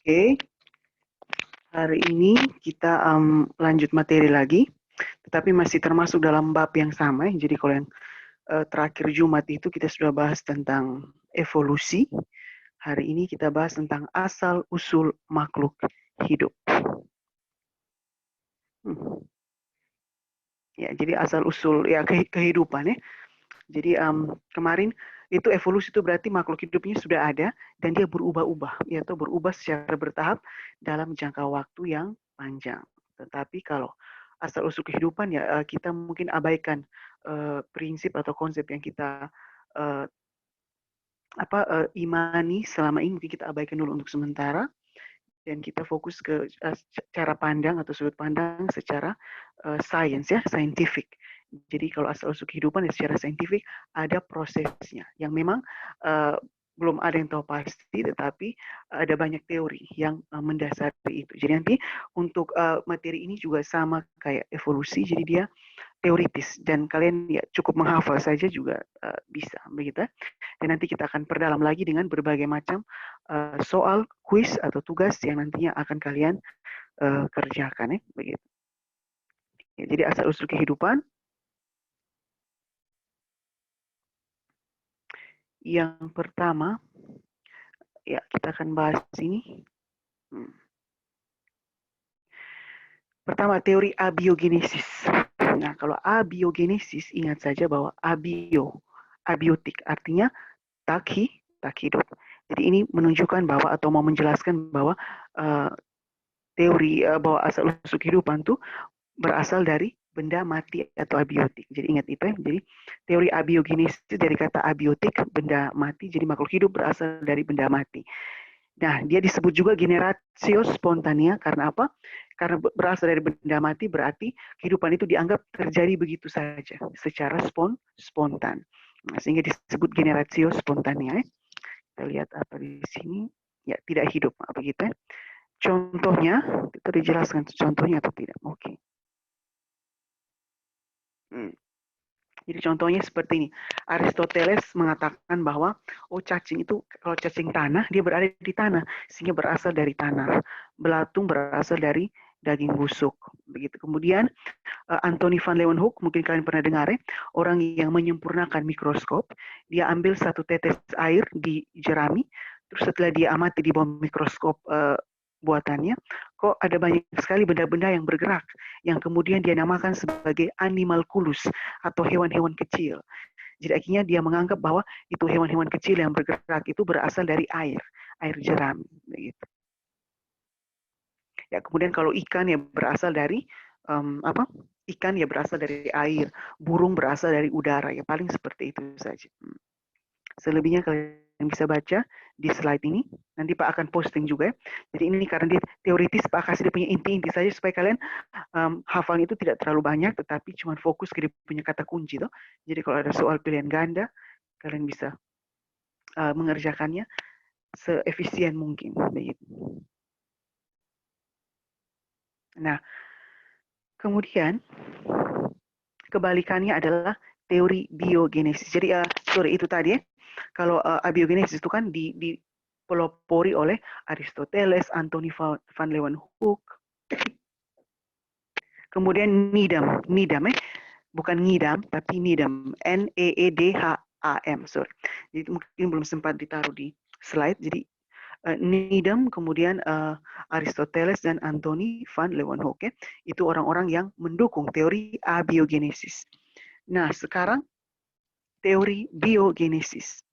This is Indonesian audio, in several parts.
Oke, hari ini kita lanjut materi lagi, tetapi masih termasuk dalam bab yang sama. Jadi kalau yang terakhir Jumat itu kita sudah bahas tentang evolusi. Hari ini kita bahas tentang asal-usul makhluk hidup. Ya, jadi asal-usul ya kehidupan ya. Jadi kemarin itu evolusi itu berarti makhluk hidupnya sudah ada dan dia berubah-ubah, yaitu berubah secara bertahap dalam jangka waktu yang panjang. Tetapi kalau asal-usul kehidupan ya kita mungkin abaikan prinsip atau konsep yang kita uh, imani selama ini, mungkin kita abaikan dulu untuk sementara dan kita fokus ke cara pandang atau sudut pandang secara sains ya, scientific. Jadi kalau asal-usul kehidupan ya secara saintifik ada prosesnya yang memang uh, belum ada yang tahu pasti, tetapi ada banyak teori yang mendasari itu. Jadi nanti untuk materi ini juga sama kayak evolusi, jadi dia teoritis dan kalian ya cukup menghafal saja juga bisa begitu. Dan nanti kita akan perdalam lagi dengan berbagai macam soal kuis atau tugas yang nantinya akan kalian kerjakan ya begitu. Ya, jadi asal usul kehidupan yang pertama ya kita akan bahas ini. Pertama teori abiogenesis. Nah kalau abiogenesis ingat saja bahwa abiotik artinya tak hidup. Jadi ini menunjukkan bahwa atau mau menjelaskan bahwa uh, teori bahwa asal usul kehidupan itu berasal dari benda mati atau abiotik. Jadi ingat itu ya. Jadi teori abiogenesis dari kata abiotik, benda mati. Jadi makhluk hidup berasal dari benda mati. Nah, dia disebut juga generatio spontanea karena apa? Karena berasal dari benda mati berarti kehidupan itu dianggap terjadi begitu saja secara spontan. Nah, sehingga disebut generatio spontanea. Kita lihat apa di sini. Ya, tidak hidup begitu ya. Contohnya, kita dijelaskan contohnya atau tidak. Oke. Jadi contohnya seperti ini. Aristoteles mengatakan bahwa cacing itu kalau cacing tanah dia berada di tanah sehingga berasal dari tanah. Belatung berasal dari daging busuk. Begitu. Kemudian Anthony van Leeuwenhoek mungkin kalian pernah dengar ya, orang yang menyempurnakan mikroskop, dia ambil satu tetes air di jerami, terus setelah dia amati di bawah mikroskop buatannya, kok ada banyak sekali benda-benda yang bergerak, yang kemudian dia namakan sebagai animalculus atau hewan-hewan kecil. Jadi akhirnya dia menganggap bahwa itu hewan-hewan kecil yang bergerak itu berasal dari air jerami. Begitu. Ya, kemudian kalau ikan ya berasal dari apa? Ikan ya berasal dari air, burung berasal dari udara. Ya paling seperti itu saja. Selebihnya kalian bisa baca di slide ini. Nanti Pak akan posting juga ya. Jadi ini karena dia teoritis, Pak kasih dia punya inti-inti saja supaya kalian hafalnya itu tidak terlalu banyak, tetapi cuma fokus ke dia punya kata kunci tuh. Jadi kalau ada soal pilihan ganda, kalian bisa mengerjakannya seefisien mungkin. Begitu. Nah, kemudian kebalikannya adalah teori biogenesis. Jadi itu tadi ya. Kalau abiogenesis itu kan dipelopori oleh Aristoteles, Anthony van Leeuwenhoek. Kemudian Needham bukan ngidam tapi Needham, Needham. Sorry. Jadi mungkin belum sempat ditaruh di slide. Jadi Needham, kemudian Aristoteles dan Anthony van Leeuwenhoek ya. Itu orang-orang yang mendukung teori abiogenesis. Nah, sekarang teori biogenesis.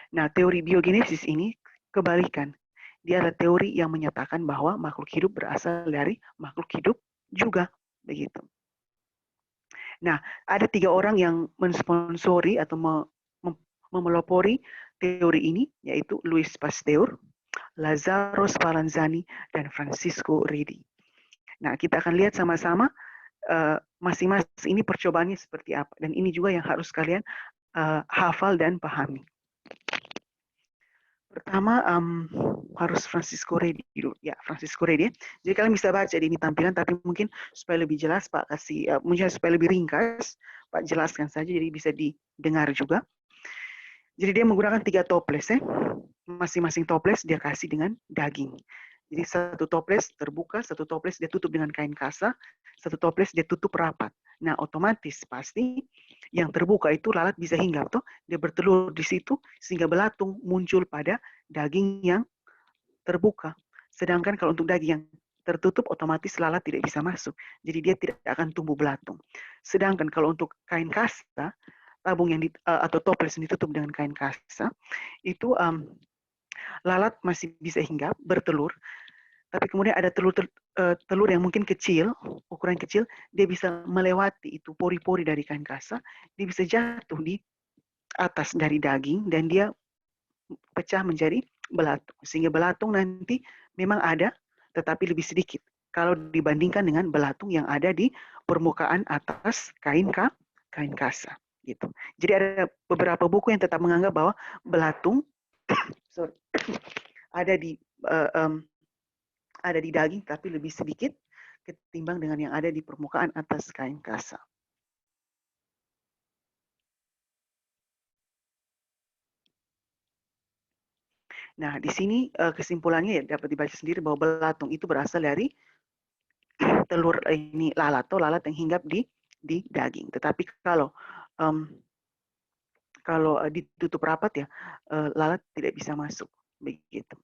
Nah, teori biogenesis ini kebalikan. Dia adalah teori yang menyatakan bahwa makhluk hidup berasal dari makhluk hidup juga. Begitu. Nah, ada 3 orang yang mensponsori atau memelopori teori ini, yaitu Louis Pasteur, Lazzaro Spallanzani, dan Francisco Redi. Nah, kita akan lihat sama-sama masing-masing ini percobaannya seperti apa. Dan ini juga yang harus kalian hafal dan pahami. Pertama harus Francisco Redi dulu. Ya, Francisco Redi. Jadi kalian bisa baca di ini tampilan, tapi mungkin supaya lebih jelas Pak kasih, mungkin supaya lebih ringkas, Pak jelaskan saja jadi bisa didengar juga. Jadi dia menggunakan 3 toples ya. masing-masing toples dia kasih dengan daging. Jadi satu toples terbuka, satu toples dia tutup dengan kain kasa, satu toples dia tutup rapat. Nah, otomatis pasti yang terbuka itu lalat bisa hinggap tuh, dia bertelur di situ sehingga belatung muncul pada daging yang terbuka. Sedangkan kalau untuk daging yang tertutup otomatis lalat tidak bisa masuk. Jadi dia tidak akan tumbuh belatung. Sedangkan kalau untuk kain kasa, tabung yang atau toples yang ditutup dengan kain kasa, itu lalat masih bisa hinggap, bertelur, tapi kemudian ada telur yang mungkin kecil, ukuran kecil, dia bisa melewati itu pori-pori dari kain kasa, dia bisa jatuh di atas dari daging dan dia pecah menjadi belatung. Sehingga belatung nanti memang ada, tetapi lebih sedikit kalau dibandingkan dengan belatung yang ada di permukaan atas kain kasa. Gitu. Jadi ada beberapa buku yang tetap menganggap bahwa belatung ada di ada di daging tapi lebih sedikit ketimbang dengan yang ada di permukaan atas kain kasa. Nah, di sini kesimpulannya ya dapat dibaca sendiri bahwa belatung itu berasal dari telur ini lalat atau lalat yang hinggap di daging. Tetapi kalau ditutup rapat ya lalat tidak bisa masuk begitu.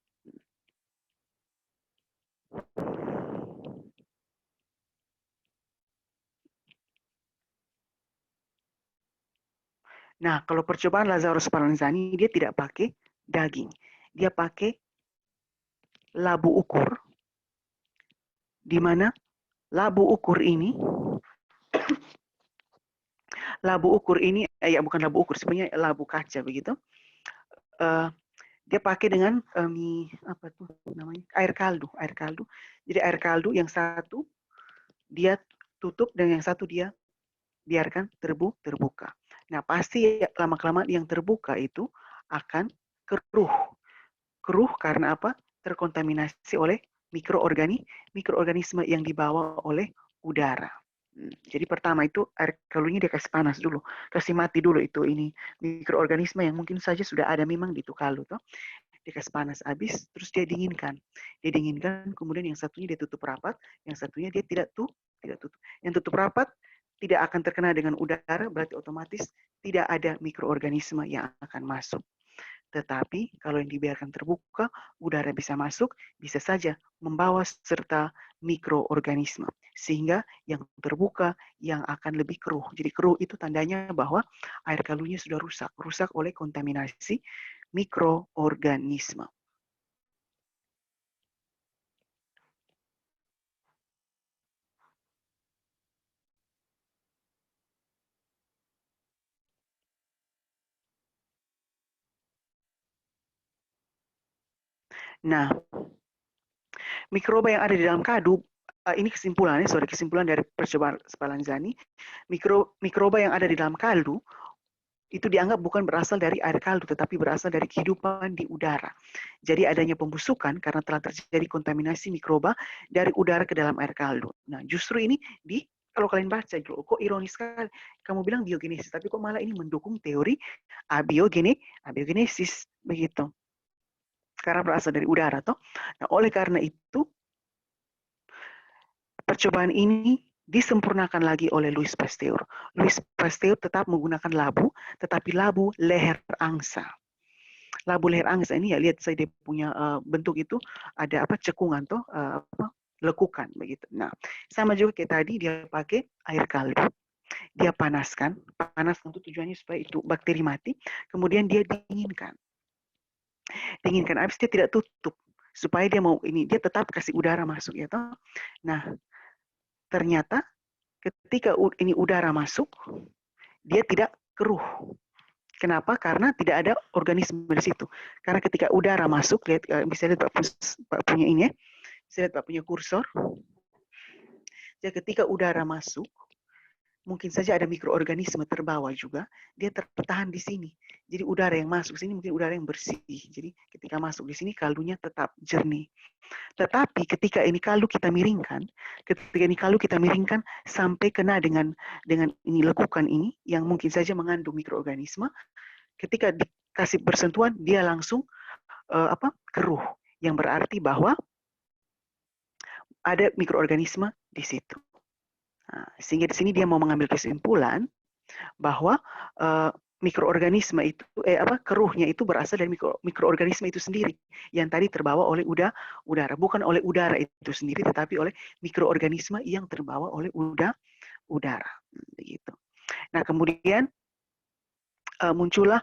Nah, kalau percobaan Lazarus Spallanzani dia tidak pakai daging, dia pakai labu ukur, di mana labu ukur ini ya bukan labu ukur, sebenarnya labu kaca begitu. Dia pakai dengan apa tuh namanya air kaldu. Jadi air kaldu yang satu dia tutup dan yang satu dia biarkan terbuka. Nah pasti lama kelamaan yang terbuka itu akan keruh. Keruh karena apa? Terkontaminasi oleh mikroorganisme yang dibawa oleh udara. Jadi pertama itu air kaldunya dia kasih panas dulu, kasih mati dulu itu ini mikroorganisme yang mungkin saja sudah ada memang di itu kaldu toh. Dia kasih panas habis, terus dia dinginkan. Dia dinginkan, kemudian yang satunya dia tutup rapat, yang satunya dia tidak tutup. Yang tutup rapat tidak akan terkena dengan udara, berarti otomatis tidak ada mikroorganisme yang akan masuk. Tetapi kalau yang dibiarkan terbuka, udara bisa masuk, bisa saja membawa serta mikroorganisme. Sehingga yang terbuka yang akan lebih keruh. Jadi keruh itu tandanya bahwa air kaldunya sudah rusak. Rusak oleh kontaminasi mikroorganisme. Nah, mikroba yang ada di dalam kadu, ini kesimpulannya, kesimpulan dari percobaan Spallanzani, mikroba yang ada di dalam kaldu itu dianggap bukan berasal dari air kaldu, tetapi berasal dari kehidupan di udara. Jadi adanya pembusukan karena telah terjadi kontaminasi mikroba dari udara ke dalam air kaldu. Nah, justru ini kalau kalian baca, kok ironis sekali. Kamu bilang biogenesis, tapi kok malah ini mendukung teori abiogenesis, begitu. Karena berasal dari udara, toh. Nah, oleh karena itu, percobaan ini disempurnakan lagi oleh Louis Pasteur. Louis Pasteur tetap menggunakan labu, tetapi labu leher angsa. Labu leher angsa ini ya lihat saya dia punya bentuk itu ada apa cekungan tuh lekukan begitu. Nah, sama juga kayak tadi dia pakai air kaldu. Dia panaskan untuk tujuannya supaya itu bakteri mati, kemudian dia dinginkan. Dinginkan habis dia tidak tutup supaya dia mau ini dia tetap kasih udara masuk ya toh. Nah, ternyata ketika ini udara masuk, dia tidak keruh. Kenapa? Karena tidak ada organisme di situ. Karena ketika udara masuk, lihat bisa lihat Pak punya ini ya, bisa lihat Pak punya kursor. Jadi ketika udara masuk, mungkin saja ada mikroorganisme terbawa juga, dia tertahan di sini. Jadi udara yang masuk sini mungkin udara yang bersih. Jadi ketika masuk di sini kaldunya tetap jernih. Tetapi ketika ini kaldu kita miringkan, sampai kena dengan ini lekukan ini yang mungkin saja mengandung mikroorganisme, ketika dikasih bersentuhan dia langsung keruh, yang berarti bahwa ada mikroorganisme di situ. Nah, sehingga di sini dia mau mengambil kesimpulan bahwa mikroorganisme itu keruhnya itu berasal dari mikroorganisme itu sendiri yang tadi terbawa oleh udara, bukan oleh udara itu sendiri, tetapi oleh mikroorganisme yang terbawa oleh udara. Begitu. Nah, kemudian muncullah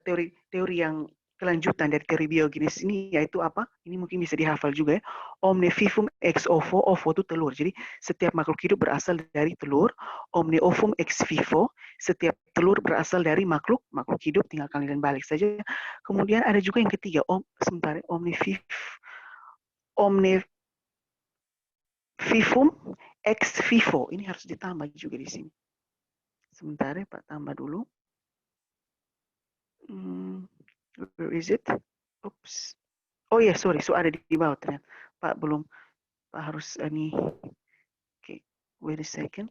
teori yang kelanjutan dari teori biogenesis ini, yaitu apa? Ini mungkin bisa dihafal juga ya. Omne vivum ex ovo, ovo itu telur. Jadi setiap makhluk hidup berasal dari telur. Omne ovum ex vivo, setiap telur berasal dari makhluk hidup, tinggal kalian balik saja. Kemudian ada juga yang ketiga, omne vivum ex vivo. Ini harus ditambah juga di sini. Sebentar ya Pak, tambah dulu. Where is it? Oops. Oh ya, sorry, so ada di bawah ternyata. Pak belum, Pak harus ini. Oke, wait a second.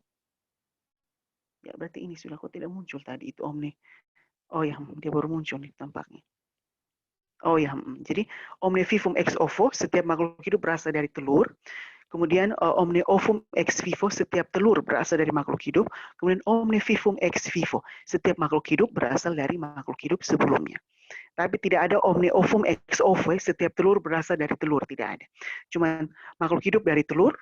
Ya berarti ini sudah kok tidak muncul tadi itu Omni. Oh ya, dia baru muncul nih tampaknya. Oh ya, jadi Omne vivum ex ovo, setiap makhluk hidup berasal dari telur. Kemudian omne ovum ex vivo, setiap telur berasal dari makhluk hidup. Kemudian omne vivum ex vivo, setiap makhluk hidup berasal dari makhluk hidup sebelumnya. Tapi tidak ada omne ovum ex ovo, setiap telur berasal dari telur, tidak ada. Cuman makhluk hidup dari telur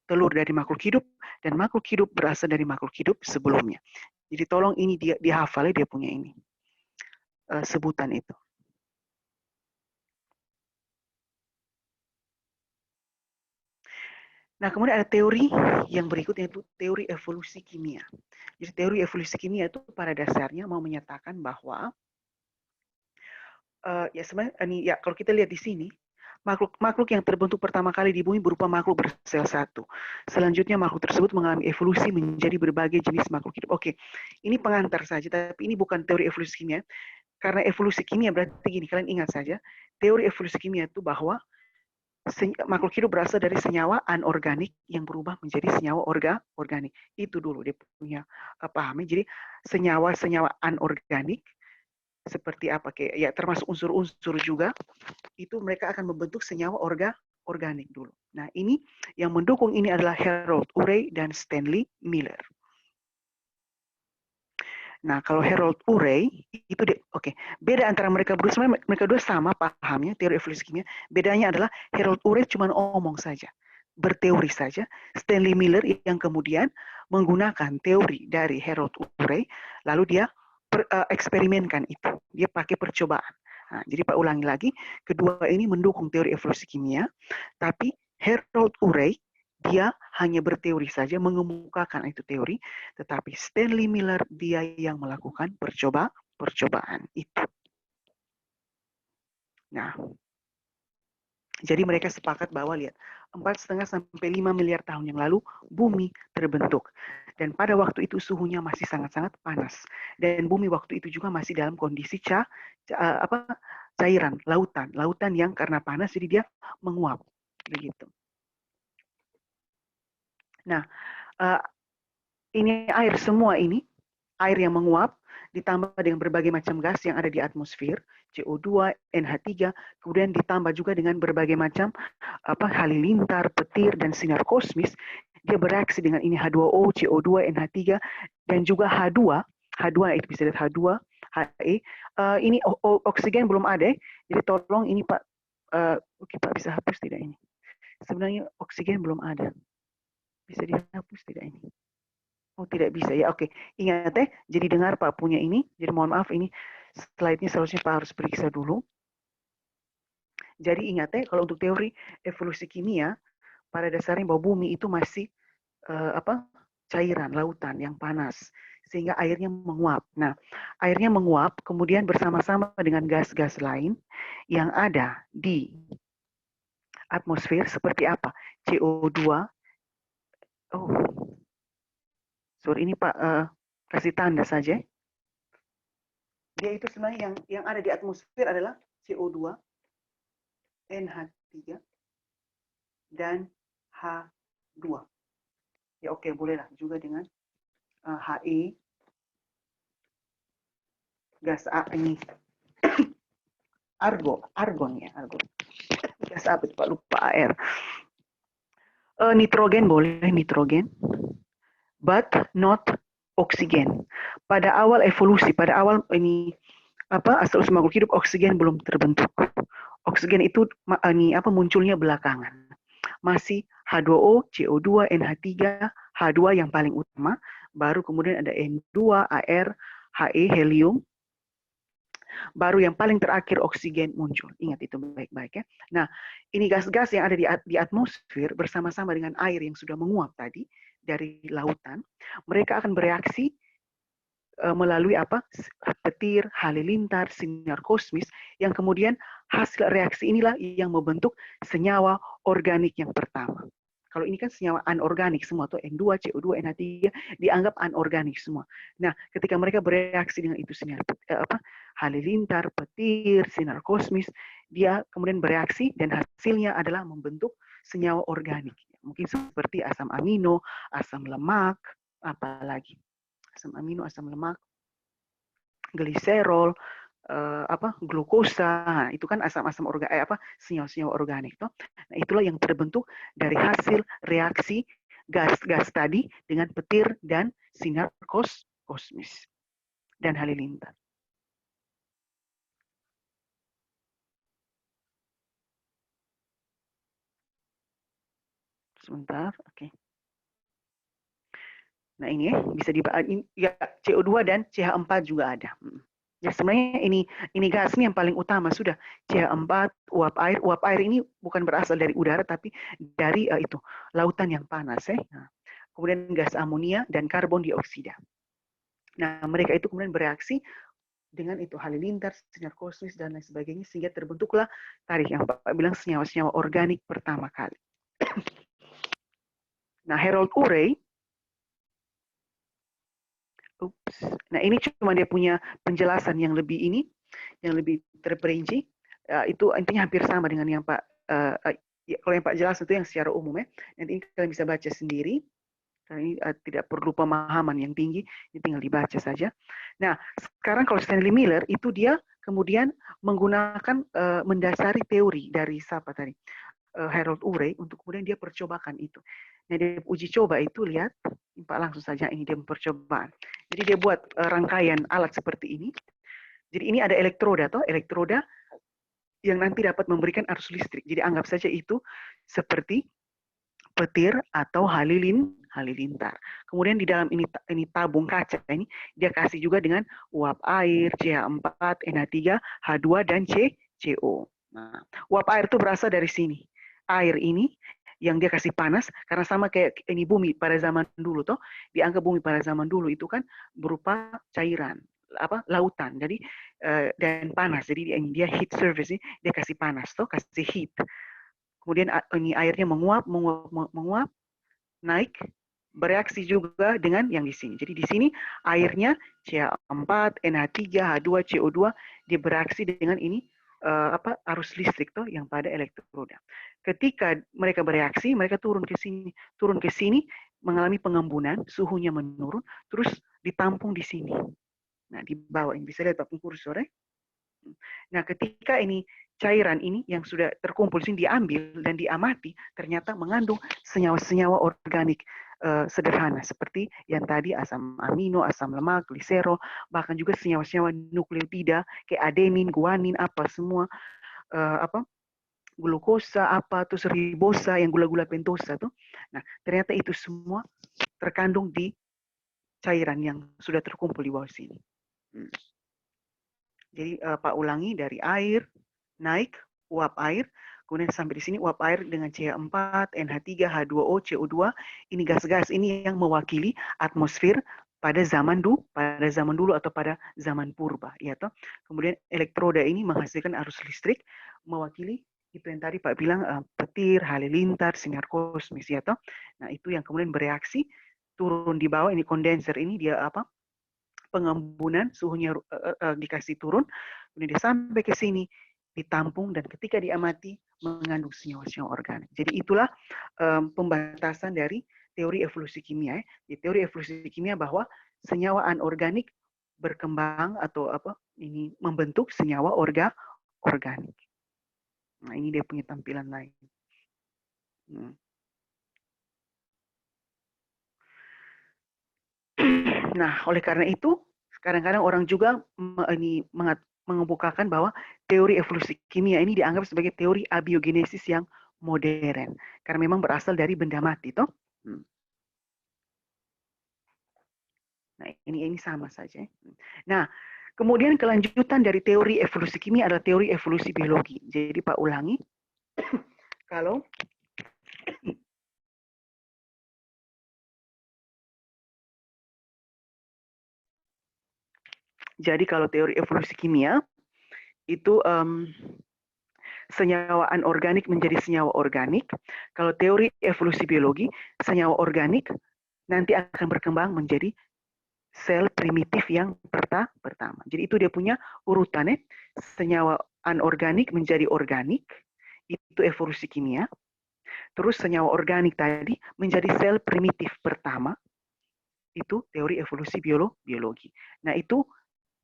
dari makhluk hidup, dan makhluk hidup berasal dari makhluk hidup sebelumnya. Jadi tolong ini dia hafal, dia punya ini sebutan itu. Nah, kemudian ada teori yang berikutnya, itu teori evolusi kimia. Jadi teori evolusi kimia itu pada dasarnya mau menyatakan bahwa ya sebenarnya ini ya kalau kita lihat di sini, makhluk yang terbentuk pertama kali di bumi berupa makhluk bersel satu. Selanjutnya makhluk tersebut mengalami evolusi menjadi berbagai jenis makhluk hidup. Oke, ini pengantar saja, tapi ini bukan teori evolusi kimia. Karena evolusi kimia berarti gini, kalian ingat saja, teori evolusi kimia itu bahwa makhluk hidup berasal dari senyawa anorganik yang berubah menjadi senyawa organik. Itu dulu dia punya pahami. Jadi senyawa-senyawa anorganik seperti apa, kayak ya termasuk unsur-unsur juga, itu mereka akan membentuk senyawa organik dulu. Nah, ini yang mendukung ini adalah Harold Urey dan Stanley Miller. Nah, kalau Harold Urey itu beda antara mereka berdua. Sebenarnya mereka dua sama pahamnya teori evolusi kimia. Bedanya adalah Harold Urey cuma omong saja, berteori saja. Stanley Miller yang kemudian menggunakan teori dari Harold Urey, lalu dia eksperimenkan itu. Dia pakai percobaan. Nah, jadi Pak ulangi lagi, kedua ini mendukung teori evolusi kimia, tapi Harold Urey dia hanya berteori saja, mengemukakan itu teori, tetapi Stanley Miller dia yang melakukan percobaan itu. Nah, jadi mereka sepakat bahwa lihat, 4,5 sampai 5 miliar tahun yang lalu bumi terbentuk. Dan pada waktu itu suhunya masih sangat-sangat panas. Dan bumi waktu itu juga masih dalam kondisi cairan, lautan yang karena panas jadi dia menguap begitu. Nah, ini air semua ini, air yang menguap ditambah dengan berbagai macam gas yang ada di atmosfer, CO2, NH3, kemudian ditambah juga dengan berbagai macam halilintar, petir, dan sinar kosmis, dia bereaksi dengan ini H2O, CO2, NH3, dan juga H2 itu bisa lihat H2, He. Ini oksigen belum ada, jadi tolong ini Pak, oke Pak bisa hapus tidak ini? Sebenarnya oksigen belum ada, bisa dihapus tidak ini? Oh tidak bisa ya, oke. Ingat jadi dengar Pak punya ini, jadi mohon maaf ini slide-nya seharusnya Pak harus periksa dulu. Jadi ingat kalau untuk teori evolusi kimia, pada dasarnya bahwa bumi itu masih cairan, lautan yang panas, sehingga airnya menguap. Nah, airnya menguap, kemudian bersama-sama dengan gas-gas lain yang ada di atmosfer seperti apa? CO2, oh, sorry ini Pak, kasih tanda saja. Dia itu sebenarnya yang ada di atmosfer adalah CO2, NH3, dan H2. Ya oke, bolehlah juga dengan He, gas A ini, argon ya, argon. Gas apa itu Pak? Lupa air. Nitrogen boleh, nitrogen, but not oksigen. Pada awal evolusi, pada awal ini asal usul makhluk hidup, oksigen belum terbentuk. Oksigen itu munculnya belakangan. Masih H2O, CO2, NH3, H2 yang paling utama, baru kemudian ada N2, AR, He, helium, baru yang paling terakhir oksigen muncul. Ingat itu baik-baik ya. Nah, ini gas-gas yang ada di atmosfer bersama-sama dengan air yang sudah menguap tadi dari lautan, mereka akan bereaksi melalui petir, halilintar, sinar kosmis, yang kemudian hasil reaksi inilah yang membentuk senyawa organik yang pertama. Kalau ini kan senyawa anorganik semua, atau N2, CO2, NH3 dianggap anorganik semua. Nah, ketika mereka bereaksi dengan itu halilintar, petir, sinar kosmis, dia kemudian bereaksi dan hasilnya adalah membentuk senyawa organik. Mungkin seperti asam amino, asam lemak, apalagi asam amino, asam lemak, gliserol, glukosa, itu kan asam-asam senyawa-senyawa organik toh. Nah, itulah yang terbentuk dari hasil reaksi gas-gas tadi dengan petir dan sinar kosmis dan halilintar. Sebentar, oke. Nah, ini bisa ya CO2 dan CH4 juga ada. Ya sebenarnya ini gas ini yang paling utama sudah CH4, uap air. Uap air ini bukan berasal dari udara tapi dari itu lautan yang panas ya. Nah, kemudian gas amonia dan karbon dioksida. Nah, mereka itu kemudian bereaksi dengan itu halilintar, sinar kosmis dan lain sebagainya sehingga terbentuklah tadi yang Pak bilang senyawa-senyawa organik pertama kali. Nah, Harold Urey, nah ini cuma dia punya penjelasan yang lebih terperinci. Itu intinya hampir sama dengan yang Pak kalau yang Pak jelas itu yang secara umum ya. Nanti kalian bisa baca sendiri. Karena ini tidak perlu pemahaman yang tinggi, ini tinggal dibaca saja. Nah, sekarang kalau Stanley Miller itu dia kemudian menggunakan mendasari teori dari siapa tadi? Harold Urey untuk kemudian dia percobakan itu. Nah, dia uji coba itu lihat, Pak langsung saja ini dia percobaan. Jadi dia buat rangkaian alat seperti ini. Jadi ini ada elektroda elektroda yang nanti dapat memberikan arus listrik. Jadi anggap saja itu seperti petir atau halilintar. Kemudian di dalam ini tabung kaca ini dia kasih juga dengan uap air, CH4, NH3, H2 dan CO. Nah, uap air itu berasal dari sini. Air ini yang dia kasih panas karena sama kayak ini bumi pada zaman dulu toh, dianggap bumi pada zaman dulu itu kan berupa cairan lautan. Jadi dan panas. Jadi dia heat surface ini dia kasih panas toh, kasih heat. Kemudian ini airnya menguap, naik, bereaksi juga dengan yang di sini. Jadi di sini airnya CH4, NH3, H2, CO2 dia bereaksi dengan ini arus listrik toh yang pada elektroda. Ketika mereka bereaksi, mereka turun ke sini mengalami pengembunan, suhunya menurun, terus ditampung di sini. Nah, di bawah ini bisa lihat Pak kursor ya. Nah, ketika ini cairan ini yang sudah terkumpul sini diambil dan diamati, ternyata mengandung senyawa-senyawa organik sederhana seperti yang tadi asam amino, asam lemak, gliserol, bahkan juga senyawa-senyawa nukleotida kayak adenin, guanin, apa semua glukosa terus ribosa yang gula-gula pentosa tuh. Nah, ternyata itu semua terkandung di cairan yang sudah terkumpul di bawah sini. Jadi Pak ulangi dari air naik uap air, kemudian sampai di sini uap air dengan CH4, NH3, H2O, CO2, ini gas-gas ini yang mewakili atmosfer pada zaman dulu atau pada zaman purba, ya toh. Kemudian elektroda ini menghasilkan arus listrik mewakili itu yang tadi Pak bilang petir, halilintar, sinar kosmis, ya toh. Nah, itu yang kemudian bereaksi turun di bawah ini kondenser ini dia pengembunan suhunya dikasih turun, kemudian dia sampai ke sini ditampung dan ketika diamati mengandung senyawa-senyawa organik. Jadi itulah pembatasan dari teori evolusi kimia. Di teori evolusi kimia bahwa senyawa anorganik berkembang atau ini membentuk senyawa organik. Nah, ini dia punya tampilan lain. Nah, oleh karena itu, kadang-kadang orang juga mengemukakan bahwa teori evolusi kimia ini dianggap sebagai teori abiogenesis yang modern, karena memang berasal dari benda mati, toh. Nah, ini sama saja. Nah, kemudian kelanjutan dari teori evolusi kimia adalah teori evolusi biologi. Jadi Pak ulangi, kalau teori evolusi kimia itu senyawa anorganik menjadi senyawa organik. Kalau teori evolusi biologi, senyawa organik nanti akan berkembang menjadi sel primitif yang pertama. Jadi itu dia punya urutannya, senyawa anorganik menjadi organik, itu evolusi kimia. Terus senyawa organik tadi menjadi sel primitif pertama, itu teori evolusi biologi. Nah, itu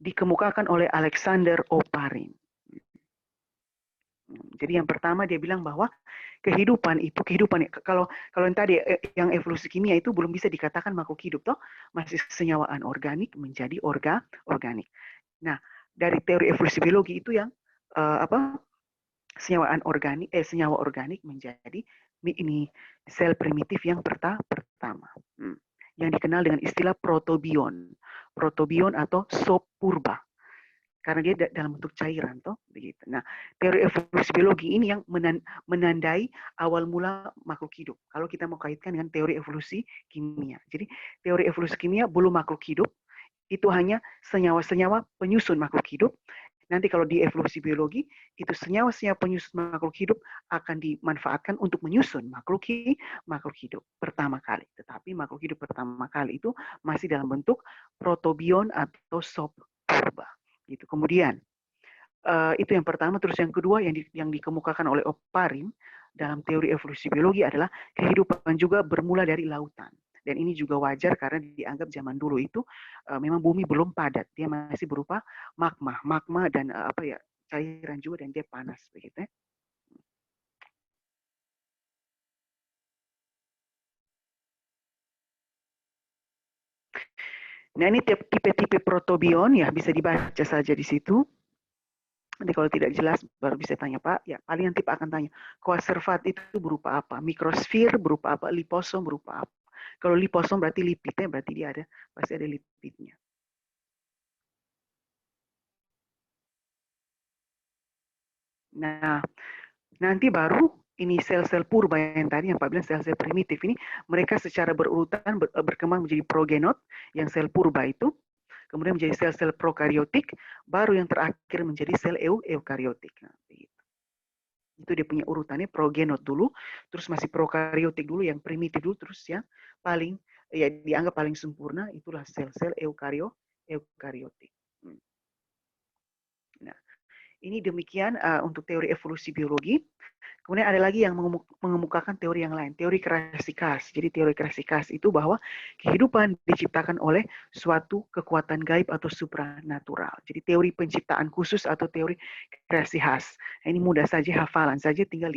dikemukakan oleh Alexander Oparin. Jadi yang pertama dia bilang bahwa kehidupan kalau yang tadi yang evolusi kimia itu belum bisa dikatakan makhluk hidup, toh masih senyawa anorganik menjadi organik. Nah, dari teori evolusi biologi itu yang senyawa organik menjadi ini sel primitif yang pertama. Yang dikenal dengan istilah protobion atau sop purba. Karena dia dalam bentuk cairan, toh begitu. Nah, teori evolusi biologi ini yang menandai awal mula makhluk hidup. Kalau kita mau kaitkan dengan teori evolusi kimia. Jadi, teori evolusi kimia belum makhluk hidup, itu hanya senyawa-senyawa penyusun makhluk hidup. Nanti kalau di evolusi biologi, itu senyawa-senyawa penyusun makhluk hidup akan dimanfaatkan untuk menyusun makhluk hidup pertama kali. Tetapi makhluk hidup pertama kali itu masih dalam bentuk protobion atau sop purba. Gitu. Kemudian itu yang pertama, terus yang kedua yang dikemukakan oleh Oparin dalam teori evolusi biologi adalah kehidupan juga bermula dari lautan. Dan ini juga wajar karena dianggap zaman dulu itu memang bumi belum padat, dia masih berupa magma dan cairan juga, dan dia panas begitu ya. Nah, ini tipe-tipe protobion ya, bisa dibaca saja di situ. Nanti kalau tidak jelas baru bisa tanya Pak. Ya, paling nanti Pak akan tanya, koaservat itu berupa apa? Mikrosfer berupa apa? Liposom berupa apa? Kalau liposom berarti lipidnya, berarti dia pasti ada lipidnya. Nah, nanti baru ini sel-sel purba yang tadi yang Pak bilang sel-sel primitif ini, mereka secara berurutan berkembang menjadi progenot, yang sel purba itu, kemudian menjadi sel-sel prokariotik, baru yang terakhir menjadi sel eukariotik. Nah, itu dia punya urutannya, progenot dulu, terus masih prokariotik dulu, yang primitif dulu, terus yang paling ya dianggap paling sempurna itulah sel-sel eukariotik. Nah, ini demikian untuk teori evolusi biologi. Kemudian ada lagi yang mengemukakan teori yang lain, teori krasikas. Jadi teori krasikas itu bahwa kehidupan diciptakan oleh suatu kekuatan gaib atau supranatural. Jadi teori penciptaan khusus atau teori kreasi khas. Nah, ini mudah saja, hafalan saja, tinggal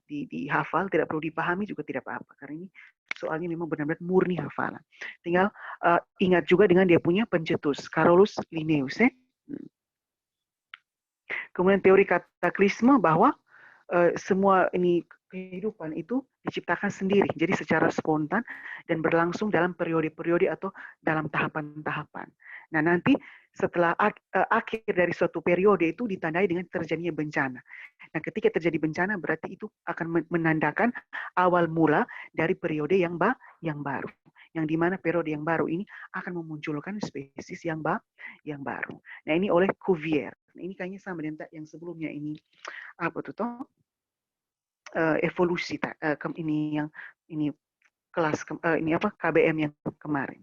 dihafal, tidak perlu dipahami juga tidak apa-apa. Karena ini soalnya memang benar-benar murni hafalan. Tinggal ingat juga dengan dia punya pencetus, Carolus Linnaeus. Kemudian teori kataklisme bahwa semua ini kehidupan itu diciptakan sendiri, jadi secara spontan dan berlangsung dalam periode-periode atau dalam tahapan-tahapan. Nah, nanti setelah akhir dari suatu periode itu ditandai dengan terjadinya bencana. Nah, ketika terjadi bencana berarti itu akan menandakan awal mula dari periode yang baru. Yang dimana periode yang baru ini akan memunculkan spesies yang baru. Nah, ini oleh Cuvier. Nah, ini kayaknya sama dengan yang sebelumnya ini. Apa tuh toh? Evolusi ini yang ini kelas ini apa KBM yang kemarin,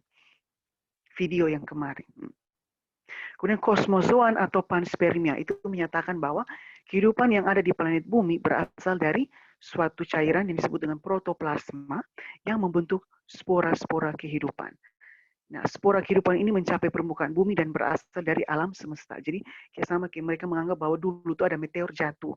video yang kemarin. Kemudian kosmozoan atau panspermia itu menyatakan bahwa kehidupan yang ada di planet bumi berasal dari suatu cairan yang disebut dengan protoplasma yang membentuk spora-spora kehidupan. Nah, spora kehidupan ini mencapai permukaan bumi dan berasal dari alam semesta. Jadi sama kayak mereka menganggap bahwa dulu itu ada meteor jatuh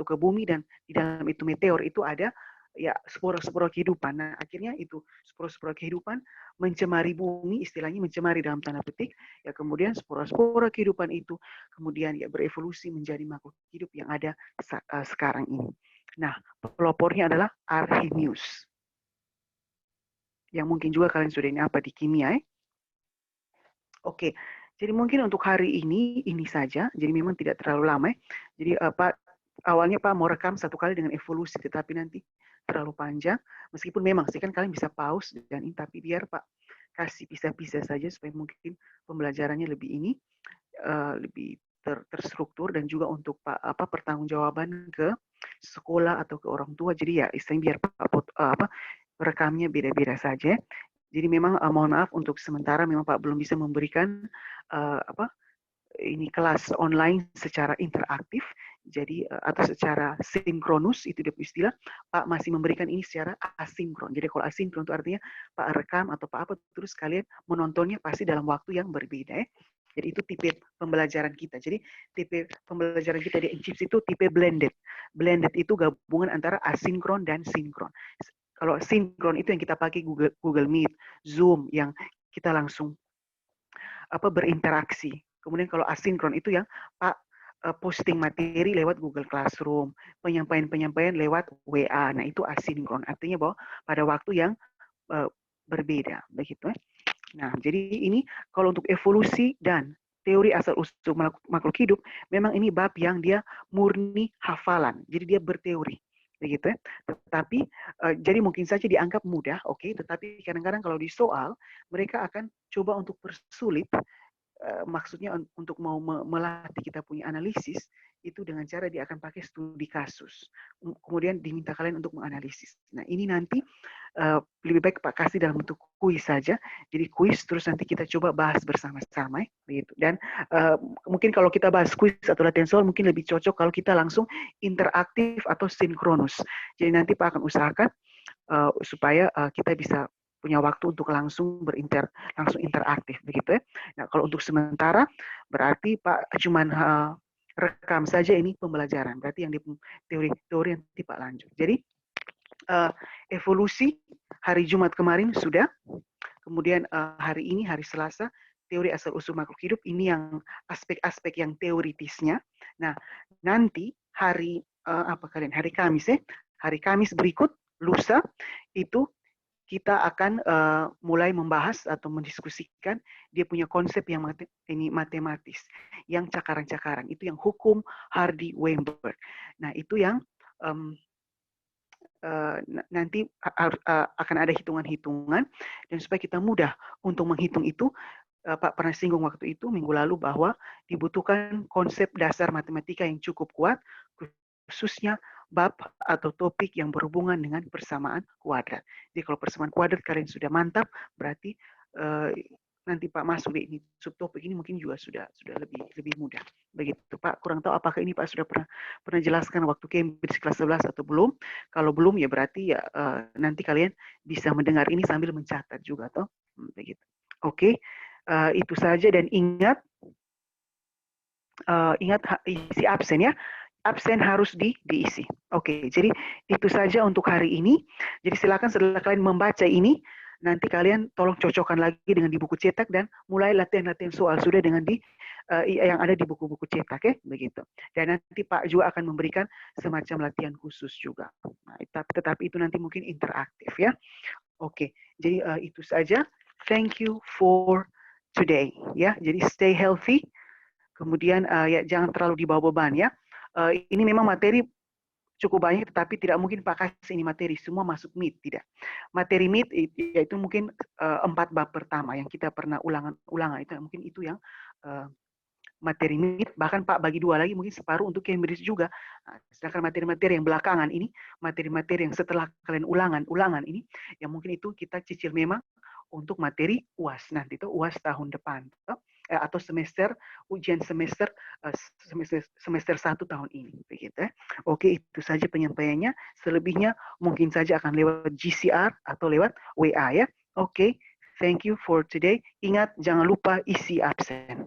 ke bumi dan di dalam itu meteor itu ada ya spora-spora kehidupan. Nah, akhirnya itu spora-spora kehidupan mencemari bumi, istilahnya mencemari dalam tanda petik. Ya kemudian spora-spora kehidupan itu kemudian ya berevolusi menjadi makhluk hidup yang ada sekarang ini. Nah, pelopornya adalah Arrhenius. Yang mungkin juga kalian sudah ini apa di kimia. Oke, jadi mungkin untuk hari ini saja. Jadi memang tidak terlalu lama. Jadi Pak awalnya Pak mau rekam satu kali dengan evolusi, tetapi nanti terlalu panjang. Meskipun memang sih kan kalian bisa pause dan ini, tapi biar Pak kasih pisah-pisah saja supaya mungkin pembelajarannya lebih ini lebih terstruktur dan juga untuk Pak pertanggungjawaban ke sekolah atau ke orang tua. Jadi ya istilahnya biar Pak rekamnya beda-beda saja. Jadi memang mohon maaf untuk sementara memang Pak belum bisa memberikan ini kelas online secara interaktif. Jadi atau secara sinkronus itu dia istilah. Pak masih memberikan ini secara asinkron. Jadi kalau asinkron itu artinya Pak rekam atau Pak apa terus kalian menontonnya pasti dalam waktu yang berbeda ya. Jadi itu tipe pembelajaran kita. Jadi tipe pembelajaran kita di Chips itu tipe blended. Blended itu gabungan antara asinkron dan sinkron. Kalau sinkron itu yang kita pakai Google Meet, Zoom yang kita langsung berinteraksi. Kemudian kalau asinkron itu yang Pak posting materi lewat Google Classroom, penyampaian-penyampaian lewat WA. Nah, itu asinkron. Artinya bahwa pada waktu yang berbeda, begitu. Nah, jadi ini kalau untuk evolusi dan teori asal-usul makhluk hidup, memang ini bab yang dia murni hafalan. Jadi dia berteori, begitu ya. Tetapi jadi mungkin saja dianggap mudah, oke. Tetapi kadang-kadang kalau di soal mereka akan coba untuk persulit. Maksudnya untuk mau melatih kita punya analisis itu dengan cara dia akan pakai studi kasus. Kemudian diminta kalian untuk menganalisis. Nah ini nanti lebih baik Pak kasih dalam bentuk kuis saja. Jadi kuis terus nanti kita coba bahas bersama-sama, begitu. Dan mungkin kalau kita bahas kuis atau latihan soal mungkin lebih cocok kalau kita langsung interaktif atau sinkronus. Jadi nanti Pak akan usahakan supaya kita bisa punya waktu untuk langsung langsung interaktif begitu ya. Nah, kalau untuk sementara berarti Pak cuman rekam saja ini pembelajaran. Berarti yang di teori yang nanti Pak lanjut. Jadi evolusi hari Jumat kemarin sudah. Kemudian hari ini hari Selasa teori asal-usul makhluk hidup ini yang aspek-aspek yang teoritisnya. Nah, nanti hari hari Kamis ya. Hari Kamis berikut lusa itu kita akan mulai membahas atau mendiskusikan dia punya konsep yang ini matematis, yang cakaran-cakaran, itu yang hukum Hardy-Weinberg. Nah itu yang nanti akan ada hitungan-hitungan dan supaya kita mudah untuk menghitung itu. Pak pernah singgung waktu itu minggu lalu bahwa dibutuhkan konsep dasar matematika yang cukup kuat, khususnya bab atau topik yang berhubungan dengan persamaan kuadrat. Jadi kalau persamaan kuadrat kalian sudah mantap, berarti nanti Pak masuk di ini subtopik ini mungkin juga sudah lebih mudah. Begitu Pak. Kurang tahu apakah ini Pak sudah pernah jelaskan waktu Cambridge kelas 11 atau belum. Kalau belum ya berarti ya nanti kalian bisa mendengar ini sambil mencatat juga toh. Begitu. Oke. Itu saja dan ingat isi absen ya. Absen harus diisi. Oke, jadi itu saja untuk hari ini. Jadi silakan setelah kalian membaca ini, nanti kalian tolong cocokkan lagi dengan di buku cetak dan mulai latihan-latihan soal sudah dengan yang ada di buku-buku cetak, ya, begitu. Dan nanti Pak juga akan memberikan semacam latihan khusus juga. Nah, tetapi itu nanti mungkin interaktif ya. Oke, jadi itu saja. Thank you for today, ya. Jadi stay healthy. Kemudian ya jangan terlalu dibawa beban ya. Ini memang materi cukup banyak, tetapi tidak mungkin Pak kasih ini materi semua masuk MIT, tidak. Materi MIT yaitu mungkin 4 bab pertama yang kita pernah ulangan itu mungkin itu yang materi MIT, bahkan Pak bagi 2 lagi mungkin separuh untuk Cambridge juga. Nah, sedangkan materi-materi yang belakangan ini, materi-materi yang setelah kalian ulangan ini, yang mungkin itu kita cicil memang untuk materi UAS nanti itu UAS tahun depan atau ujian semester 1 tahun ini begitu ya. Oke, itu saja penyampaiannya. Selebihnya mungkin saja akan lewat GCR atau lewat WA ya. Oke, Thank you for today. Ingat, jangan lupa isi absen.